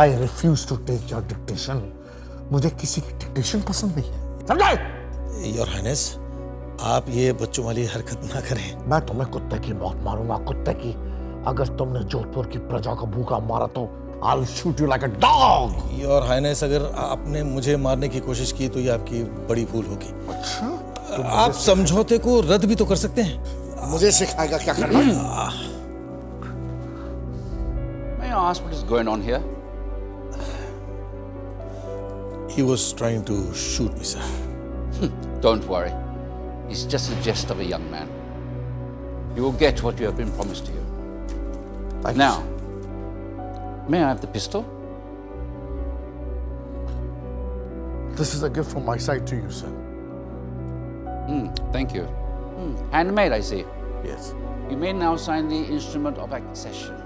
I refuse to take your dictation. मुझे किसी की डिक्टेशन पसंद नहीं है, समझे? योर हाइनेस, आप ये बच्चों वाली हरकत ना करें। मैं तुम्हें कुत्ते की मौत मारूंगा, कुत्ते की। अगर तुमने जोधपुर की प्रजा को भूखा मारा तो I'll shoot you like a dog. Your highness, अगर आपने मुझे मारने की कोशिश की तो ये आपकी बड़ी भूल होगी। अच्छा, आप समझौते को रद्द भी तो कर सकते हैं। मुझे सिखाएगा क्या करना है? May I ask what is going on here? He was trying to shoot me, sir. Don't worry. It's just a jest of a young man. You will get what you have been promised to you. Thanks. Now, may I have the pistol? This is a gift from my side to you, sir. Thank you. Handmade, I see. Yes. You may now sign the instrument of accession.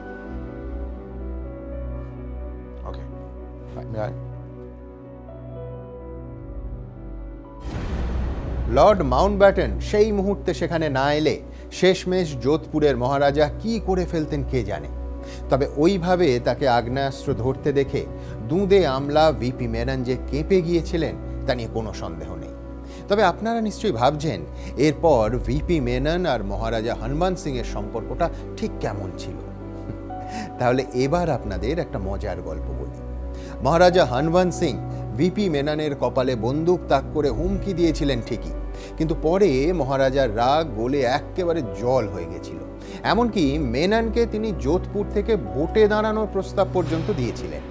Okay. Right. May I? Lord Mountbatten সেই মুহূর্তে সেখানে না এলে শেষমেশ যোধপুরের মহারাজা কি করে ফেলতেন কে জানে। তবে ওইভাবে তাকে আগ্নেয়াস্ত্র ধরতে দেখে দুঁদে আমলা ভিপি মেনন যে কেঁপে গিয়েছিলেন তা নিয়ে কোনো সন্দেহ নেই। তবে আপনারা নিশ্চয়ই ভাবছেন এরপর ভিপি মেনন আর মহারাজা হনুমান সিং এর সম্পর্কটা ঠিক কেমন ছিল। তাহলে এবার আপনাদের একটা মজার গল্প বলি। মহারাজা হনুমান সিং ভিপি মেননের কপালে বন্দুক তাক করে হুমকি দিয়েছিলেন ঠিকই, কিন্তু পরে মহারাজার রাগ গলে একেবারে জল হয়ে গেছিল। এমনকি মেননকে তিনি যোধপুর থেকে ভোটে দাঁড়ানোর প্রস্তাব পর্যন্ত দিয়েছিলেন।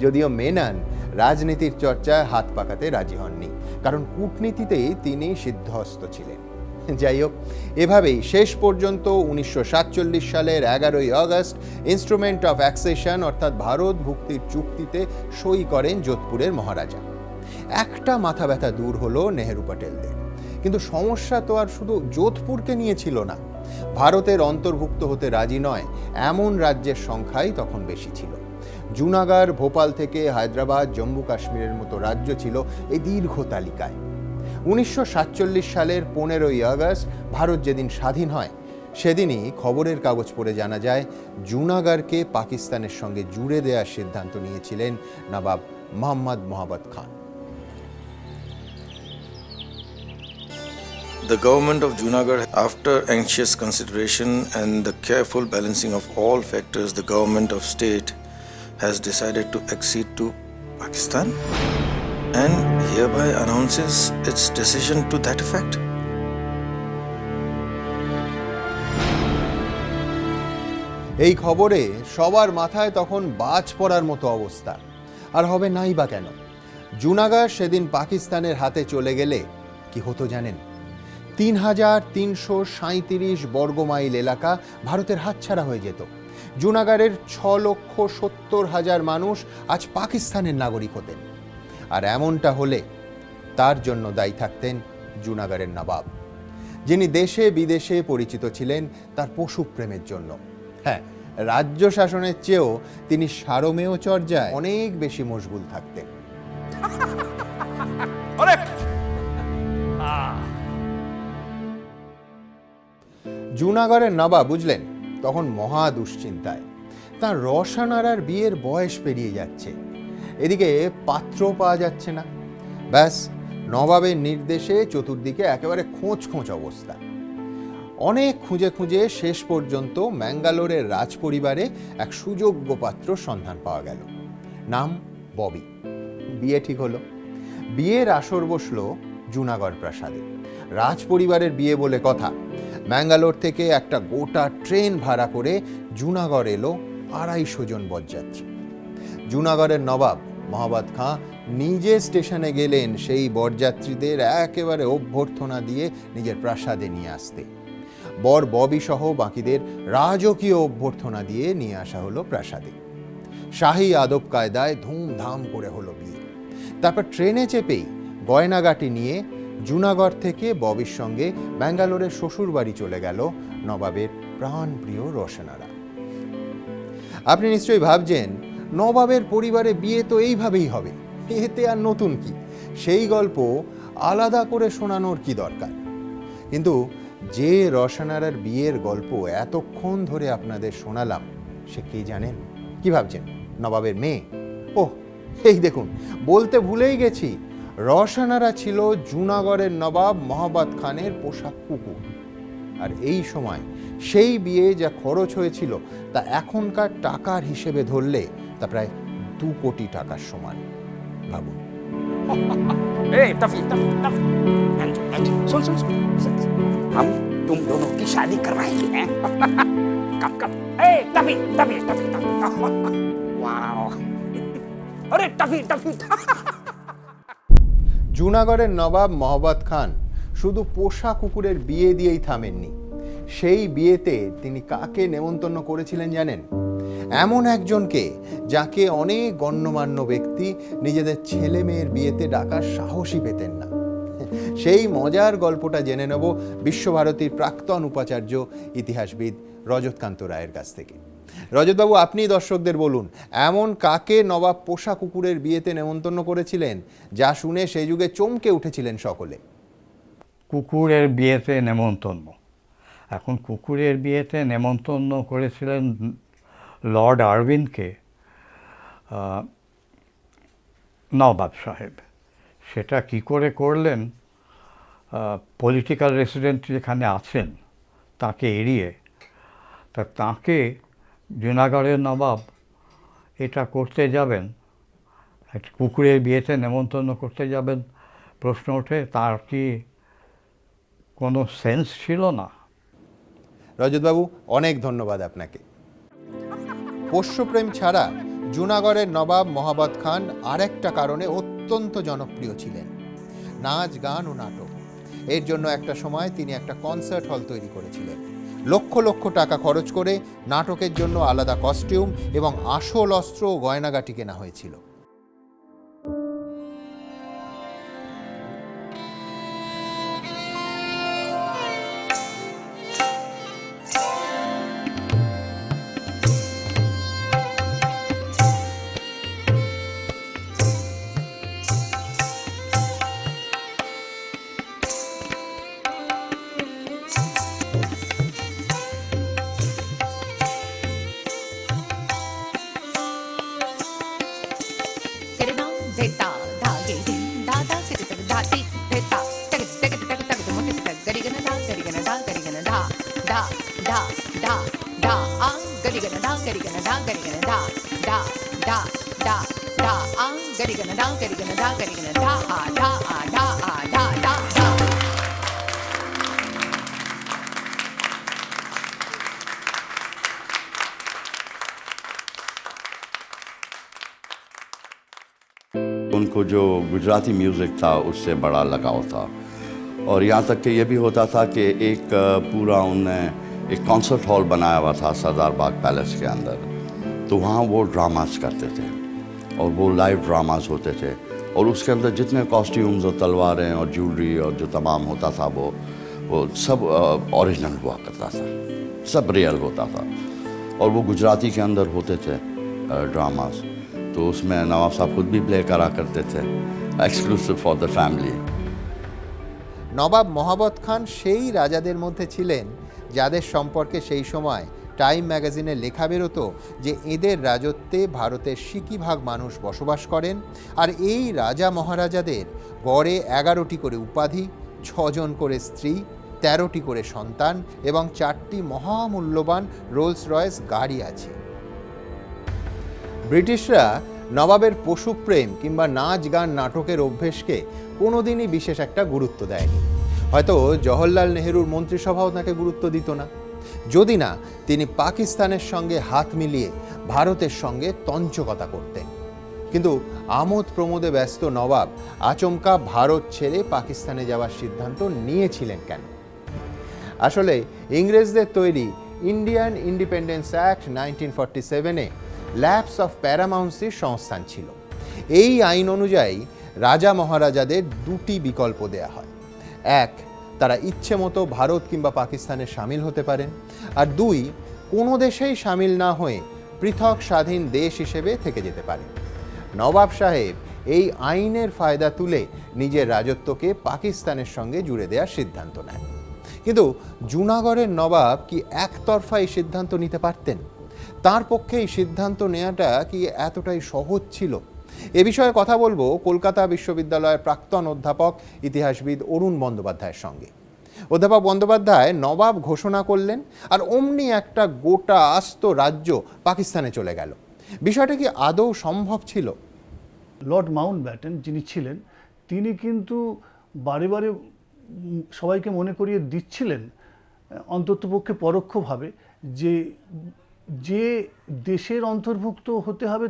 যদিও মেনন রাজনীতির চর্চায় হাত পাকাতে রাজি হননি, কারণ কূটনীতিতেই তিনি সিদ্ধহস্ত ছিলেন। যাই হোক, এভাবেই শেষ পর্যন্ত 1947 সালের 11ই আগস্ট ইনস্ট্রুমেন্ট অফ অ্যাক্সেশন অর্থাৎ ভারত ভুক্তির চুক্তিতে সই করেন যোধপুরের মহারাজা। একটা মাথা ব্যথা দূর হলো নেহেরু প্যাটেলদের, কিন্তু সমস্যা তো আর শুধু যোধপুরকে নিয়ে ছিল না। ভারতের অন্তর্ভুক্ত হতে রাজি নয় এমন রাজ্যের সংখ্যাই তখন বেশি ছিল। জুনাগড়, ভোপাল থেকে হায়দ্রাবাদ, জম্মু কাশ্মীরের মতো রাজ্য ছিল এই দীর্ঘ তালিকায়। 1947 সালের 15ই আগস্ট ভারত যেদিন স্বাধীন হয় সেদিনই খবরের কাগজ পড়ে জানা যায় জুনাগড়কে পাকিস্তানের সঙ্গে জুড়ে দেওয়ার সিদ্ধান্ত নিয়েছিলেন নবাব মোহাম্মদ মোহাম্মদ খান। The government of Junagadh, after anxious consideration and the careful balancing of all factors, the government of state has decided to accede to Pakistan and hereby announces its decision to that effect. এই খবরে সবার মাথায় তখন বাজ পড়ার মতো অবস্থা। আর হবে নাই বা কেন? জুনাগড় সেদিন পাকিস্তানের হাতে চলে গেলে কি হতো জানেন? 3,337 বর্গমাইল এলাকা ভারতের হাতছাড়া হয়ে যেত। জুনাগড়ের 6,70,000 মানুষ আজ পাকিস্তানের নাগরিক হতেন। আর এমনটা হলে তার জন্য দায়ী থাকতেন জুনাগড়ের নবাব, যিনি দেশে বিদেশে পরিচিত ছিলেন তার পশুপ্রেমের জন্য। হ্যাঁ, রাজ্য শাসনের চেয়েও তিনি সারমেয় চর্যায় অনেক বেশি মশগুল থাকতেন। জুনাগড়ের নবাব বুঝলেন তখন মহা দুশ্চিন্তায়। তার রসানারার বিয়ের বয়স পেরিয়ে যাচ্ছে, এদিকে পাত্র পাওয়া যাচ্ছে না। ব্যাস, নবাবের নির্দেশে চতুর্দিকে একেবারে খোঁজ খোঁজ অবস্থা। অনেক খুঁজে খুঁজে শেষ পর্যন্ত ম্যাঙ্গালোরের রাজপরিবারে এক সুযোগ্য পাত্র সন্ধান পাওয়া গেল। নাম ববি। বিয়ে ঠিক হলো। বিয়ের আসর বসলো জুনাগড় প্রাসাদে। রাজপরিবারের বিয়ে বলে কথা। ম্যাঙ্গালোর থেকে একটা গোটা ট্রেন ভাড়া করে জুনাগড় এলো 250 জন বরযাত্রী। জুনাগড়ের নবাব মোহাম্মদ খাঁ নিজে স্টেশনে গেলেন সেই বরযাত্রীদের একেবারে অভ্যর্থনা দিয়ে নিজের প্রাসাদে নিয়ে আসতে। বর ববি সহ বাকিদের রাজকীয় অভ্যর্থনা দিয়ে নিয়ে আসা হলো প্রাসাদে। শাহী আদব কায়দায় ধুমধাম করে হলো বিয়ে। তারপর ট্রেনে চেপেই গয়নাগাটি নিয়ে জুনাগড় থেকে ববির সঙ্গে ব্যাঙ্গালোরের শ্বশুর বাড়ি চলে গেল নবাবের প্রাণপ্রিয় রসনারা। আপনি নিশ্চয়ই ভাবছেন নবাবের পরিবারে বিয়ে তো এইভাবেই হবে, এতে আর নতুন কি? সেই গল্প আলাদা করে শোনানোর কি দরকার? কিন্তু যে রসনারার বিয়ের গল্প এতক্ষণ ধরে আপনাদের শোনালাম সে কে জানেন? কি ভাবছেন? নবাবের মেয়ে। ওহ, এই দেখুন, বলতে ভুলেই গেছি, রওশনারা ছিল জুনাগড়ের নবাব মহাবত খানের পোষা কুকুর। আর এই সময় সেই বিয়ে যা খরচ হয়েছিল তা এখনকার টাকার হিসেবে ধরলে তা প্রায় 2 কোটি টাকার সমান। ভাবুন। टफी टफी टफी सुन सुन सुन हम तुम दोनों की शादी करवाएंगे हैं कब कब टफी टफी टफी वाओ अरे टफी टफी জুনাগড়ের নবাব মহাবত খান শুধু পোষা কুকুরের বিয়ে দিয়েই থামেননি। সেই বিয়েতে তিনি কাকে নেমন্তন্ন করেছিলেন জানেন? এমন একজনকে যাকে অনেক গণ্যমান্য ব্যক্তি নিজেদের ছেলে মেয়ের বিয়েতে ডাকার সাহসই পেতেন না। সেই মজার গল্পটা জেনে নেব বিশ্বভারতীর প্রাক্তন উপাচার্য ইতিহাসবিদ রজতকান্ত রায়ের কাছ থেকে। রজতবাবু, আপনি দর্শকদের বলুন, এমন কাকে নবাব পোষা কুকুরের বিয়েতে নেমন্তন্ন করেছিলেন যা শুনে সেই যুগে চমকে উঠেছিলেন সকলে? কুকুরের বিয়েতে নেমন্তন্ন, এখন কুকুরের বিয়েতে নেমন্তন্ন করেছিলেন লর্ড আরউইনকে নবাব সাহেব। সেটা কি করে করলেন? পলিটিক্যাল রেসিডেন্ট যেখানে আছেন তাকে এড়িয়ে, তাকে জুনাগড়ের নবাব এটা করতে যাবেন, একটা কুকুরের বিয়েতে নেমন্তন্ন করতে যাবেন, প্রশ্ন ওঠে তার কি কোনো সেন্স ছিল না? রজতবাবু, অনেক ধন্যবাদ আপনাকে। পোষ্যপ্রেম ছাড়া জুনাগড়ের নবাব মহাবত খান আরেকটা কারণে অত্যন্ত জনপ্রিয় ছিলেন, নাচ গান ও নাটক। এর জন্য একটা সময় তিনি একটা কনসার্ট হল তৈরি করেছিলেন। লক্ষ লক্ষ টাকা খরচ করে নাটকের জন্য আলাদা কস্টিউম এবং আসল অস্ত্র ও গয়নাগাটি কেনা হয়েছিল। उनको जो गुजराती म्यूज़िक था उससे बड़ा लगाव था, और यहाँ तक कि ये भी होता था कि एक पूरा उनने एक कॉन्सर्ट हॉल बनाया हुआ था सरदार बाग पैलेस के अंदर, तो वहाँ वो ड्रामास करते थे और वो लाइव ड्रामास होते थे, और उसके अंदर जितने कॉस्ट्यूम्स और तलवारें और ज्वेलरी और जो तमाम होता था वो सब ओरिजिनल हुआ करता था, सब रियल होता था, और वो गुजराती के अंदर होते थे ड्रामास। तो उसमें नवाब साहब खुद भी प्ले करा करते थे, एक्सक्लूसिव फॉर द फैमिली। নবাব মহাবত খান সেই রাজাদের মধ্যে ছিলেন যাদের সম্পর্কে সেই সময় টাইম ম্যাগাজিনে লেখা বেরোতো যে এদের রাজত্বে ভারতের সিকিভাগ মানুষ বসবাস করেন, আর এই রাজা মহারাজাদের গড়ে 11টি করে উপাধি, 6 জন করে স্ত্রী, 13টি করে সন্তান এবং 4টি মহামূল্যবান রোলস রয়েস গাড়ি আছে। ব্রিটিশরা নবাবের পশুপ্রেম কিংবা নাচ গান নাটকের অভ্যেসকে কোনোদিনই বিশেষ একটা গুরুত্ব দেয়নি। হয়তো জওহরলাল নেহরুর মন্ত্রিসভাও তাকে গুরুত্ব দিত না, যদি না তিনি পাকিস্তানের সঙ্গে হাত মিলিয়ে ভারতের সঙ্গে তঞ্চকতা করতেন। কিন্তু আমোদ প্রমোদে ব্যস্ত নবাব আচমকা ভারত ছেড়ে পাকিস্তানে যাওয়ার সিদ্ধান্ত নিয়েছিলেন কেন? আসলে ইংরেজদের তৈরি ইন্ডিয়ান ইন্ডিপেন্ডেন্স অ্যাক্ট 1947-এ ল্যাপস অফ প্যারামাউন্সির সংস্থান ছিল। এই আইন অনুযায়ী রাজা মহারাজাদের 2টি বিকল্প দেয়া হয়। 1, তারা ইচ্ছে মতো ভারত কিংবা পাকিস্তানে সামিল হতে পারেন, আর 2, কোনো দেশেই সামিল না হয়ে পৃথক স্বাধীন দেশ হিসেবে থেকে যেতে পারেন। নবাব সাহেব এই আইনের ফায়দা তুলে নিজের রাজত্বকে পাকিস্তানের সঙ্গে জুড়ে দেওয়ার সিদ্ধান্ত নেন। কিন্তু জুনাগড়ের নবাব কি একতরফা এই সিদ্ধান্ত নিতে পারতেন? তার পক্ষে এই সিদ্ধান্ত নেওয়াটা কি এতটাই সহজ ছিল? এ বিষয়ে কথা বলবো কলকাতা বিশ্ববিদ্যালয়ের প্রাক্তন অধ্যাপক ইতিহাসবিদ অরুণ বন্দ্যোপাধ্যায়ের সঙ্গে। অধ্যাপক বন্দ্যোপাধ্যায় নবাব ঘোষণা করলেন, আর অমনি একটা গোটা আস্ত রাজ্য পাকিস্তানে চলে গেল। বিষয়টা কি আদৌ সম্ভব ছিল? লর্ড মাউন্ট ব্যাটেন যিনি ছিলেন, তিনি কিন্তু বারে বারে সবাইকে মনে করিয়ে দিচ্ছিলেন, অন্ততপক্ষে পরোক্ষভাবে, যে দেশের অন্তর্ভুক্ত হতে হবে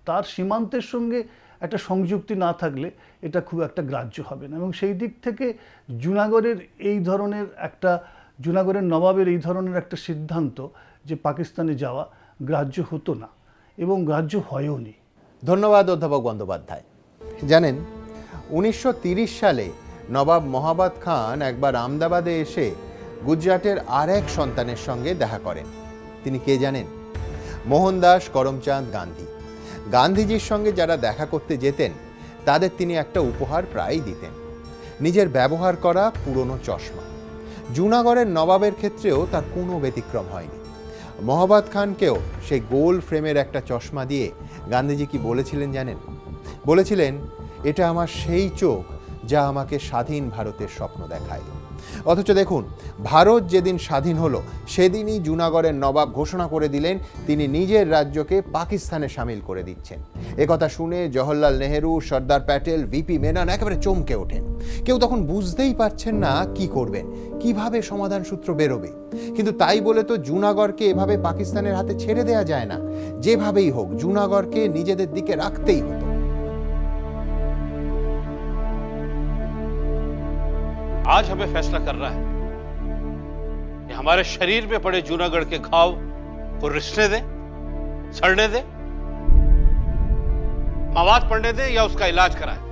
তার সীমান্তের সঙ্গে একটা সংযুক্তি না থাকলে এটা খুব একটা গ্রাহ্য হবে না। এবং সেই দিক থেকে জুনাগড়ের নবাবের এই ধরনের একটা সিদ্ধান্ত যে পাকিস্তানে যাওয়া গ্রাহ্য হতো না এবং গ্রাহ্য হয়ও নি। ধন্যবাদ অধ্যাপক বন্দ্যোপাধ্যায়। জানেন, 1930 সালে নবাব মহাবাদ খান একবার আমদাবাদে এসে গুজরাটের আর এক সন্তানের সঙ্গে দেখা করেন। তিনি কে জানেন? মোহনদাস করমচাঁদ গান্ধী। গান্ধীজির সঙ্গে যারা দেখা করতে যেতেন তাদের তিনি একটা উপহার প্রায়ই দিতেন, নিজের ব্যবহার করা পুরনো চশমা। জুনাগড়ের নবাবের ক্ষেত্রেও তার কোনো ব্যতিক্রম হয়নি। মহাবাদ খানকেও সেই গোল ফ্রেমের একটা চশমা দিয়ে গান্ধীজি কি বলেছিলেন জানেন? বলেছিলেন, এটা আমার সেই চোখ যা আমাকে স্বাধীন ভারতের স্বপ্ন দেখায়। অথচ দেখুন, ভারত যেদিন স্বাধীন হলো সেদিনই জুনাগড়ের নবাব ঘোষণা করে দিলেন তিনি নিজের রাজ্যকে পাকিস্তানে সামিল করে দিচ্ছেন। একথা শুনে জওহরলাল নেহেরু, সর্দার প্যাটেল, ভিপি মেনন একেবারে চমকে ওঠেন। কেউ তখন বুঝতেই পারছেন না কি করবেন, কিভাবে সমাধান সূত্র বেরোবে। কিন্তু তাই বলে তো জুনাগড়কে এভাবে পাকিস্তানের হাতে ছেড়ে দেয়া যায় না। যেভাবেই হোক জুনাগড়কে নিজেদের দিকে রাখতেই হতো। आज हमें फैसला करना है कि हमारे शरीर में पड़े जूनागढ़ के घाव को रिसने दें, सड़ने दें, मवाद पड़ने दें या उसका इलाज कराएं।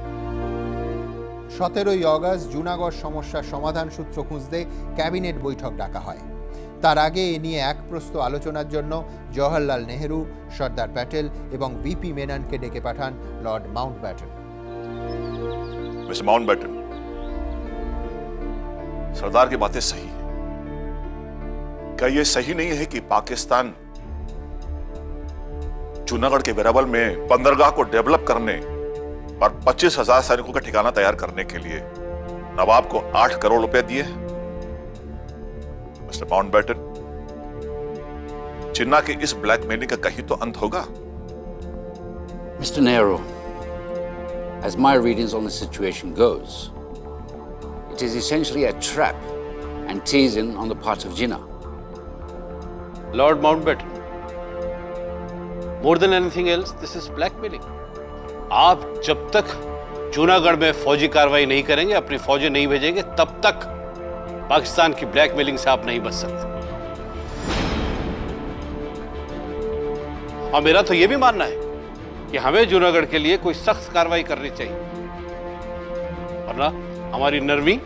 17ই অগস্ট জুনাগড় সমস্যার সমাধান সূত্র খুঁজতে ক্যাবিনেট বৈঠক ডাকা হয়। তার আগে এ নিয়ে এক প্রস্ত আলোচনার জন্য জওহরলাল নেহেরু, সর্দার প্যাটেল এবং ভিপি মেননকে ডেকে পাঠান Lord Mountbatten. Mister Mountbatten, Sardar की बातें सही है। क्या यह सही नहीं है कि पाकिस्तान जूनागढ़ के वेरावल में बंदरगाह को डेवलप करने और 25,000 सैनिकों का ठिकाना तैयार करने के लिए नवाब को 8 करोड़ रुपए दिए हैं? मिस्टर माउंट बैटन, जिन्ना के इस ब्लैकमेलिंग का कहीं तो अंत होगा। Mr. Nehru, as my readings on the situation goes, it is essentially a trap and teasing on the part of Jinnah. Lord Mountbatten, more than anything else, this is blackmailing. आप जब तक जूनागढ़ में फौजी कार्रवाई नहीं करेंगे, अपनी फौजें नहीं भेजेंगे, तब तक पाकिस्तान की ब्लैकमेलिंग से आप नहीं बच सकते। और मेरा तो यह भी मानना है कि हमें जूनागढ़ के लिए कोई सख्त कार्रवाई करनी चाहिए, वरना हमारी नरमी,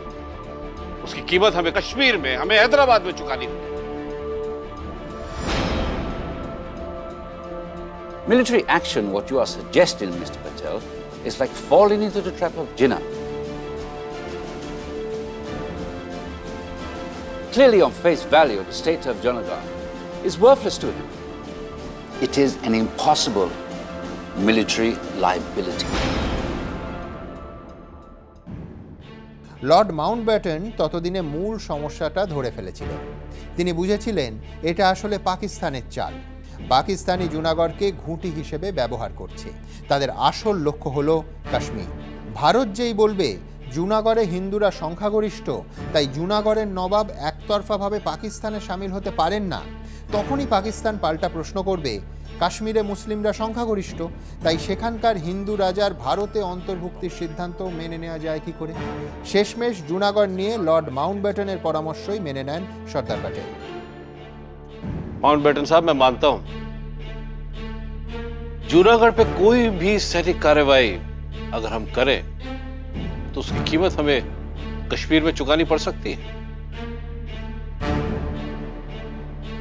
उसकी कीमत हमें कश्मीर में, हमें हैदराबाद में चुकानी होगी। Military action, what you are suggesting, Mr. Patel, is like falling into the trap of Jinnah. Clearly, on face value, the state of Junagadh is worthless to him. It is an impossible military liability. Lord Mountbatten ততদিনে মূল সমস্যাটা ধরে ফেলেছিলেন। তিনি বুঝেছিলেন এটা আসলে পাকিস্তানের চাল। পাকিস্তানি জুনাগড়কে ঘুঁটি হিসেবে ব্যবহার করছে। তাদের আসল লক্ষ্য হলো কাশ্মীর। ভারত যেই বলবে জুনাগড়ে হিন্দুরা সংখ্যাগরিষ্ঠ, তাই জুনাগড়ের নবাব একতরফাভাবে পাকিস্তানে সামিল হতে পারেন না, তখনই পাকিস্তান পাল্টা প্রশ্ন করবে কাশ্মীরে মুসলিমরা সংখ্যাগরিষ্ঠ, তাই সেখানকার হিন্দু রাজার ভারতে অন্তর্ভুক্তির সিদ্ধান্ত মেনে নেওয়া যায় কি করে? শেষমেশ জুনাগড় নিয়ে লর্ড মাউন্টব্যাটেনের পরামর্শই মেনে নেন সর্দার প্যাটেল। माउंटबेटन साहब, मैं मानता हूं जूनागढ़ पे कोई भी सैनिक कार्रवाई अगर हम करें तो उसकी कीमत हमें कश्मीर में चुकानी पड़ सकती है।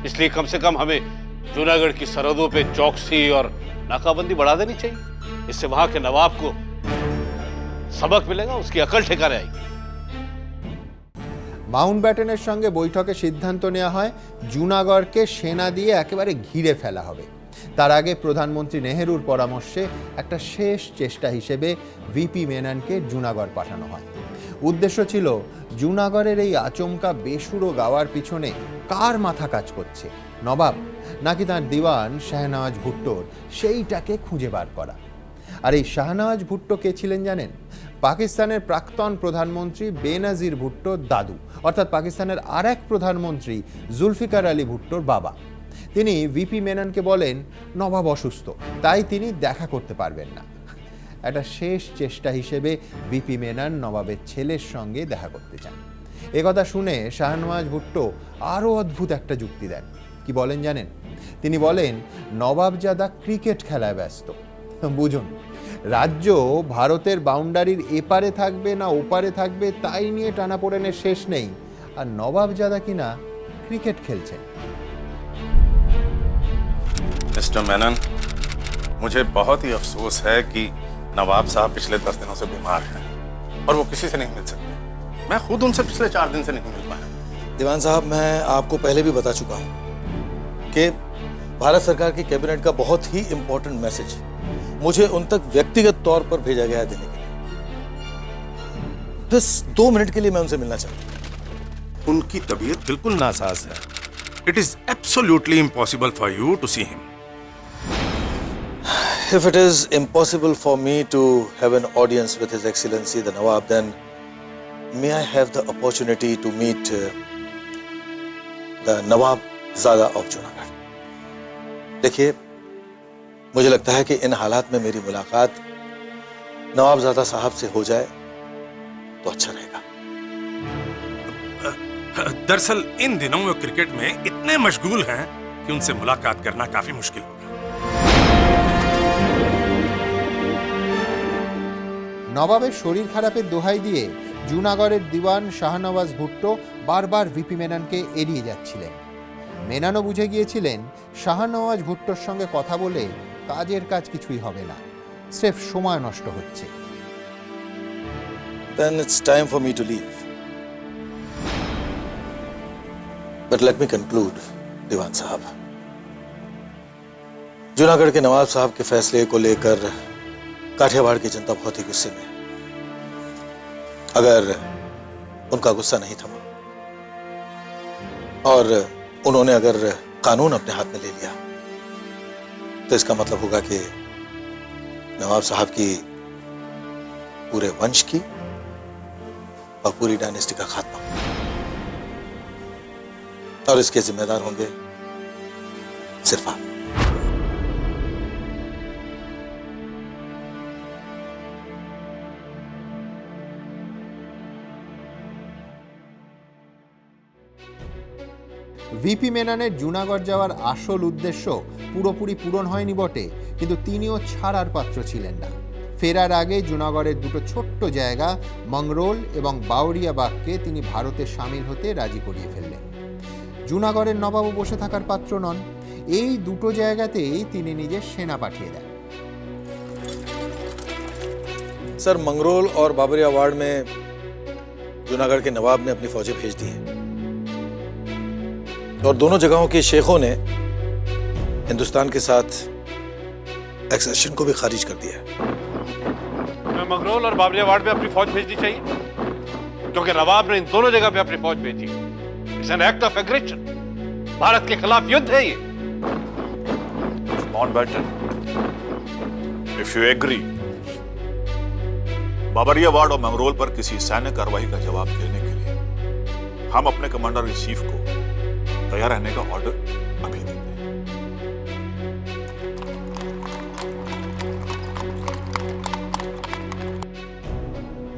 इसलिए कम से कम हमें जूनागढ़ की सरहदों पे चौकसी और नाकाबंदी बढ़ा देनी चाहिए। इससे वहां के नवाब को सबक मिलेगा, उसकी अकल ठिकाने आएगी। মাউন্টব্যাটেনের সঙ্গে বৈঠকে সিদ্ধান্ত নেওয়া হয় জুনাগড়কে সেনা দিয়ে একেবারে ঘিরে ফেলা হবে। তার আগে প্রধানমন্ত্রী নেহেরুর পরামর্শে একটা শেষ চেষ্টা হিসেবে ভিপি মেননকে জুনাগড় পাঠানো হয়। উদ্দেশ্য ছিল জুনাগড়ের এই আচমকা বেসুরো গাওয়ার পিছনে কার মাথা কাজ করছে, নবাব নাকি তার দিওয়ান শাহনওয়াজ ভুট্টোর, সেইটাকে খুঁজে বার করা। আর এই শাহনওয়াজ ভুট্টো কে ছিলেন জানেন? পাকিস্তানের প্রাক্তন প্রধানমন্ত্রী বেনাজির ভুট্টোর দাদু, অর্থাৎ পাকিস্তানের আর এক প্রধানমন্ত্রী জুলফিকার আলী ভুট্টোর বাবা। তিনি ভিপি মেননকে বলেন নবাব অসুস্থ, তাই তিনি দেখা করতে পারবেন না। একটা শেষ চেষ্টা হিসেবে ভিপি মেনন নবাবের ছেলের সঙ্গে দেখা করতে চান। একথা শুনে শাহনওয়াজ ভুট্টো আরও অদ্ভুত একটা যুক্তি দেন। কি বলেন জানেন? তিনি বলেন নবাবজাদা ক্রিকেট খেলায় ব্যস্ত। বুঝুন, রাজ্য ভারতের বাউন্ডারির এপারে থাকবে না ওপারে থাকবে তাই নিয়ে টানাপোড়েনের শেষ নেই, আর নবাবজাদা কিনা ক্রিকেট খেলছেন। मिस्टर मेनन, मुझे बहुत ही अफसोस है कि नवाब साहब पिछले 10 दिनों से बीमार हैं और वो किसी से नहीं मिल सकते। मैं खुद उनसे पिछले 4 दिन से नहीं मिल पाया। दीवान साहब, मैं आपको पहले भी बता चुका हूं कि भारत सरकार की कैबिनेट का बहुत ही इंपॉर्टेंट मैसेज मुझे उन तक व्यक्तिगत तौर पर भेजा गया है देने के लिए। बस 2 मिनट के लिए मैं उनसे मिलना चाहता हूं। उनकी तबीयत बिल्कुल नासाज है। It is absolutely impossible for you to see him. If it is impossible for me to have an audience with His Excellency the Nawab, then may I have the opportunity to meet the Nawab Zada of Junagadh? देखिए, मुझे लगता है कि इन हालात में मेरी मुलाकात नवाबजादा साहब से हो जाए तो अच्छा रहेगा। दरअसल इन दिनों वो क्रिकेट में इतने मशगूल हैं कि उनसे मुलाकात करना काफी मुश्किल होगा। নবাবের শরীর খারাপের দোহাই দিয়ে জুনাগড়ের দিওয়ান শাহনওয়াজ ভুট্টো বারবার ভিপি মেননকে এড়িয়ে যাচ্ছিলেন। মেননও বুঝে গিয়েছিলেন শাহনওয়াজ ভুট্টোর সঙ্গে কথা বলে কাজের কাজ কিছুই হবে না, স্রেফ সময় নষ্ট হচ্ছে। Then it's time for me to leave. But let me conclude, दीवान साहब। जूनागढ़ के नवाब साहब के फैसले को लेकर काठियावाड़ की जनता बहुत ही गुस्से में। अगर उनका गुस्सा नहीं थमा और उन्होंने अगर कानून अपने हाथ में ले लिया तो इसका मतलब होगा कि नवाब साहब की पूरे वंश की और पूरी डायनेस्टी का खात्मा, और इसके जिम्मेदार होंगे सिर्फ आप। ভিপি মেননের জুনাগড় যাওয়ার আসল উদ্দেশ্য পুরোপুরি পূরণ হয়নি বটে, কিন্তু তিনিও ছাড়ার পাত্র ছিলেন না। ফেরার আগে জুনাগড়ের দুটো ছোট্ট জায়গা মংরোল এবং বাউরিয়াবাগকে তিনি ভারতে সামিল হতে রাজি করিয়ে ফেললেন। জুনাগড়ের নবাবও বসে থাকার পাত্র নন। এই দুটো জায়গাতেই তিনি নিজের সেনা পাঠিয়ে দেন। सर, मंगरोल और बाबरियावाड़ में जूनागढ़ के नवाब ने अपनी फौजें भेज दी हैं और दोनों जगहों के शेखों ने हिंदुस्तान के साथ एक्सेशन को भी खारिज कर दिया है। मैं मंगरोल और बाबरियावाड़ में अपनी फौज भेजनी चाहिए क्योंकि नवाब ने इन दोनों जगह पे अपनी फौज भेजी। It's an act of aggression. Bharat के खिलाफ युद्ध है ये। माउंटबेटन, इफ यू एग्री, बाबरियावाड़ और मंगरोल पर किसी सैन्य कार्रवाई का जवाब देने के लिए हम अपने कमांडर इन चीफ को तैयार रहने का ऑर्डर अभी देते हैं।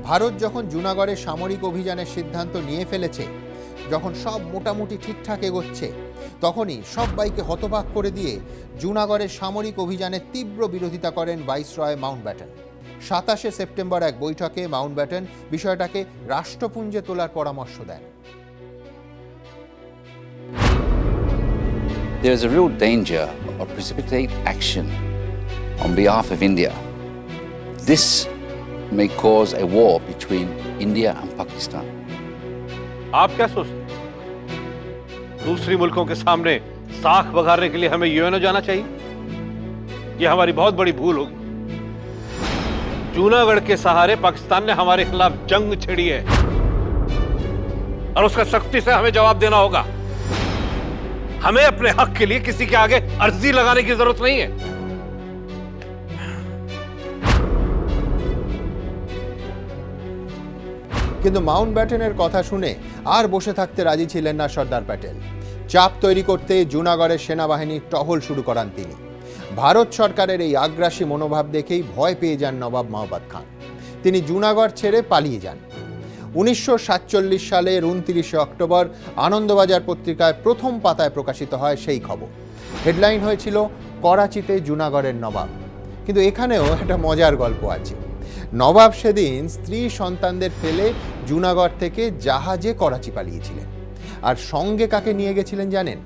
ভারত যখন জুনাগড়ে সামরিক অভিযানের সিদ্ধান্ত নিয়ে ফেলেছে, যখন সব মোটামুটি ঠিকঠাক এগোচ্ছে, তখনই সবাইকে হতবাক করে দিয়ে জুনাগড়ের সামরিক অভিযানের তীব্র বিরোধিতা করেন ভাইসরয় মাউন্টব্যাটেন। 27শে সেপ্টেম্বর এক বৈঠকে মাউন্টব্যাটেন বিষয়টাকে রাষ্ট্রপুঞ্জে তোলার পরামর্শ দেন। There is a real danger of precipitate action on behalf of India. This may cause a war between India and Pakistan. आप क्या सोचते हैं? दूसरी मुल्कों के सामने साख बघारने के लिए हमें यूएनओ जाना चाहिए? यह हमारी बहुत बड़ी भूल होगी। जूनागढ़ के सहारे पाकिस्तान ने हमारे खिलाफ जंग छेड़ी है और उसका सख्ती से हमें जवाब देना होगा। हमें अपने हक के लिए किसी के आगे अर्जी लगाने की जरूरत नहीं है। কিন্তু মাউন্টব্যাটেনের কথা শুনে আর বসে থাকতে রাজি ছিলেন না সর্দার প্যাটেল। চাপ তৈরি করতে জুনাগড়ের সেনাবাহিনীর টহল শুরু করান তিনি। ভারত সরকারের এই আগ্রাসী মনোভাব দেখেই ভয় পেয়ে যান নবাব মহাবত খান। তিনি জুনাগড় ছেড়ে পালিয়ে যান। 1947 সালের 29 অক্টোবর আনন্দবাজার পত্রিকায় প্রথম পাতায় প্রকাশিত হয় সেই খবর। হেডলাইন হয়েছিল করাচিতে জুনাগড়ের নবাব। কিন্তু এখানেও একটা মজার গল্প আছে। নবাব সেদিন স্ত্রী সন্তানদের ফেলে জুনাগড় থেকে জাহাজে করাচি পালিয়েছিলেন। আর সঙ্গে কাকে নিয়ে গেছিলেন জানেন?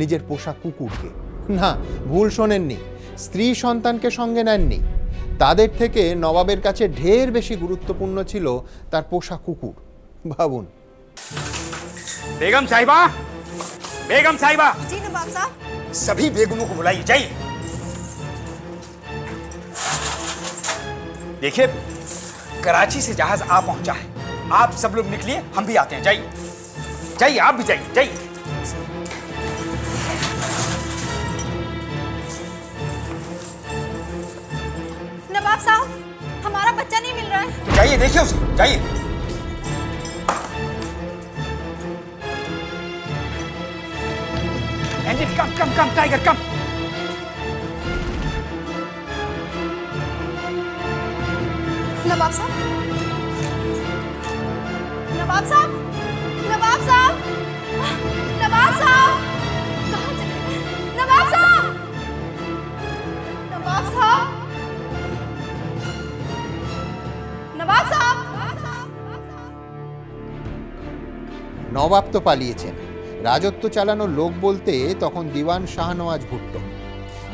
নিজের পোষা কুকুরকে। না, ভুল শোনেননি, স্ত্রী সন্তানকে সঙ্গে নেননি। তাদের থেকে নবাবের কাছে ঢের বেশি গুরুত্বপূর্ণ ছিল তার পোষা কুকুর। ভাবুন। बेगम साहिबा, बेगम साहिबा। जी नवाब साहब। सभी बेगमों को बुलाइए, जाइए। देखिए, कराची से जहाज आ पहुंचा है। आप सब लोग निकलिए, हम भी आते हैं। जाइए, जाइए, आप भी जाइए, जाइए। नवाब साहब, हमारा बच्चा नहीं मिल रहा है। तो जाइए, देखिए उसे, जाइए। एंजिल, कम कम कम, टाइगर कम। नवाब साहब, नवाब साहब, नवाब साहब, नवाब साहब, कहाँ चले गए? नवाब साहब, नवाब साहब, नवाब साहब। নবাব তো পালিয়েছেন, রাজত্ব চালানোর লোক বলতে তখন দিওয়ান শাহনওয়াজ ভুট্টো।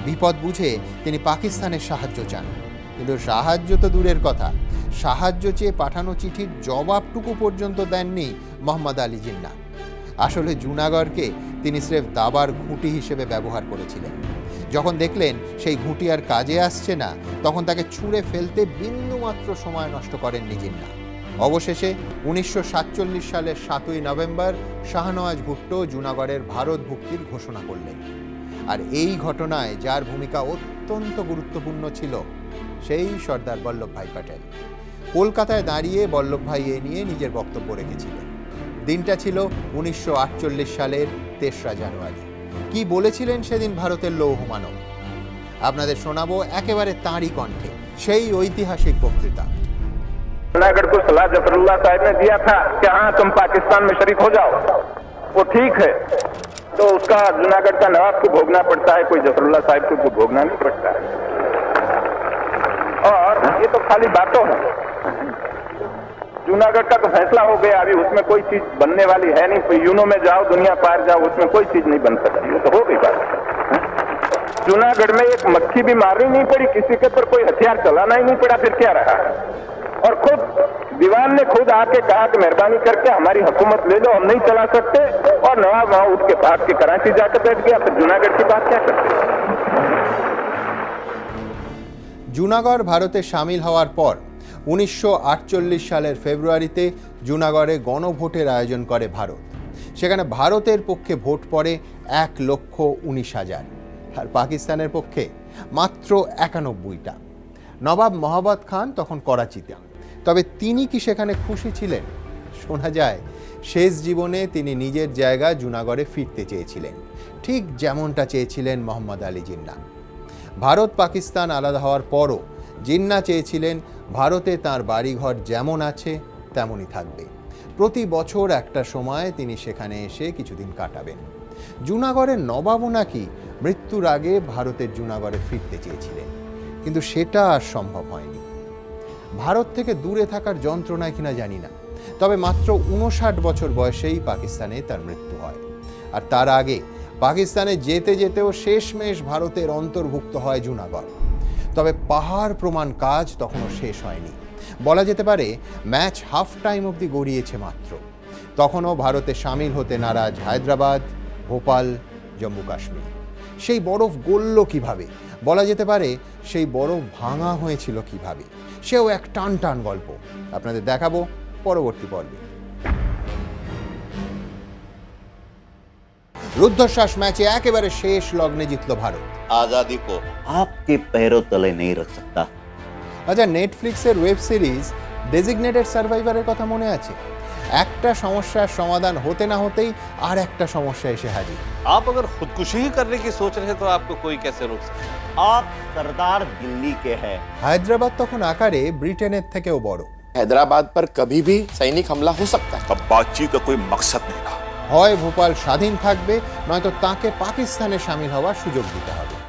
বিপদ বুঝে তিনি পাকিস্তানের সাহায্য চান। কিন্তু সাহায্য তো দূরের কথা, সাহায্য চেয়ে পাঠানো চিঠির জবাবটুকু পর্যন্ত দেননি মোহাম্মদ আলী জিন্নাহ। আসলে জুনাগড়কে তিনি স্রেফ দাবার ঘুঁটি হিসেবে ব্যবহার করেছিলেন। যখন দেখলেন সেই ঘুঁটি আর কাজে আসছে না, তখন তাকে ছুঁড়ে ফেলতে বিন্দুমাত্র সময় নষ্ট করেননি জিন্নাহ। অবশেষে 1947 সালের 7ই নভেম্বর শাহনওয়াজ ভুট্টো জুনাগড়ের ভারত ভুক্তির ঘোষণা করলেন। আর এই ঘটনায় যার ভূমিকা অত্যন্ত গুরুত্বপূর্ণ ছিল সেই সর্দার বল্লভভাই প্যাটেল। কলকাতায় দাঁড়িয়ে বল্লভভাই এ নিয়ে নিজের বক্তব্য রেখেছিলেন। দিনটা ছিল 1948 সালের 3রা জানুয়ারি। কি বলেছিলেন সেদিন ভারতের লৌহ মানব, আপনাদের শোনাবো একেবারে তাঁরই কণ্ঠে সেই ঐতিহাসিক বক্তৃতা। जूनागढ़ को सलाह जफरुल्लाह साहब ने दिया था कि हाँ तुम पाकिस्तान में शरीक हो जाओ, वो ठीक है, तो उसका जूनागढ़ का नवाब को भोगना पड़ता है, कोई जफरुल्लाह साहब को भोगना नहीं पड़ता है। और ये तो खाली बातों है। जूनागढ़ का तो फैसला हो गया, अभी उसमें कोई चीज बनने वाली है नहीं। कोई यूनो में जाओ, दुनिया पार जाओ, उसमें कोई चीज नहीं बन सकती, वो तो हो गई बात। जूनागढ़ में एक मक्खी भी मारनी नहीं पड़ी, किसी के ऊपर कोई हथियार चलाना ही नहीं पड़ा, फिर क्या रहा? और खुद दीवान ने खुद आके कहा कि मेहरबानी करके हमारी हुकूमत ले लो, हम नहीं चला सकते। और नवाब वहां उठ के भाग के कराची जाकर बैठ गया, फिर जूनागढ़ की बात क्या करते? জুনাগড় ভারতে সামিল হওয়ার পর 1948 সালের ফেব্রুয়ারিতে জুনাগড়ে গণভোটের আয়োজন করে ভারত। সেখানে ভারতের পক্ষে ভোট পড়ে 1,19,000 আর পাকিস্তানের পক্ষে মাত্র 91টা। নবাব মহাবত খান তখন করাচিতে। তবে তিনি কি সেখানে খুশি ছিলেন? শোনা যায় শেষ জীবনে তিনি নিজের জায়গা জুনাগড়ে ফিরতে চেয়েছিলেন, ঠিক যেমনটা চেয়েছিলেন মোহাম্মদ আলী জিন্নাহ। ভারত পাকিস্তান আলাদা হওয়ার পরও জিন্নাহ চেয়েছিলেন ভারতে তার বাড়িঘর যেমন আছে তেমনই থাকবে। প্রতি বছর একটা সময় তিনি সেখানে এসে কিছুদিন কাটাবেন। জুনাগড়ের নবাবও নাকি মৃত্যুর আগে ভারতের জুনাগড়ে ফিরতে চেয়েছিলেন, কিন্তু সেটা আর সম্ভব হয়নি। ভারত থেকে দূরে থাকার যন্ত্রণায় কিনা জানি না, তবে মাত্র 59 বছর বয়সেই পাকিস্তানে তার মৃত্যু হয়। আর তার আগে পাকিস্তানে যেতে যেতেও শেষমেশ ভারতের অন্তর্ভুক্ত হয় জুনাগড়। তবে পাহাড় প্রমাণ কাজ তখনও শেষ হয়নি। বলা যেতে পারে ম্যাচ হাফ টাইম অবধি গড়িয়েছে মাত্র। তখনও ভারতে সামিল হতে নারাজ হায়দ্রাবাদ, ভোপাল, জম্মু কাশ্মীর। সেই বরফ গলল কিভাবে, বলা যেতে পারে সেই বরফ ভাঙা হয়েছিল কিভাবে, সেও এক টান টান গল্প আপনাদের দেখাবো পরবর্তী পর্বে। রুদ্ধশ্বাস ম্যাচে একেবারে শেষ লগ্নে জিতল ভারত। आजादी को आपके पैरों तले नहीं रख सकता। আচ্ছা, নেটফ্লিক্সের ওয়েব সিরিজ ডেজিগনেটেড সার্ভাইভারের কথা মনে আছে? একটা সমস্যার সমাধান হতে না হতেই আর একটা সমস্যা এসে হাজির। आप अगर खुदकुशी ही करने की सोच रहे हैं तो आपको कोई कैसे रोक सकता है? आप सरदार दिल्ली के हैं। হায়দ্রাবাদ তখন আকারে ব্রিটেনের থেকেও বড়। हैदराबाद पर कभी भी सैनिक हमला हो सकता है। अब बातचीत का कोई मकसद नहीं रहा। হয় ভোপাল স্বাধীন থাকবে, নয়তো তাকে পাকিস্তানে সামিল হওয়ার সুযোগ দিতে হবে।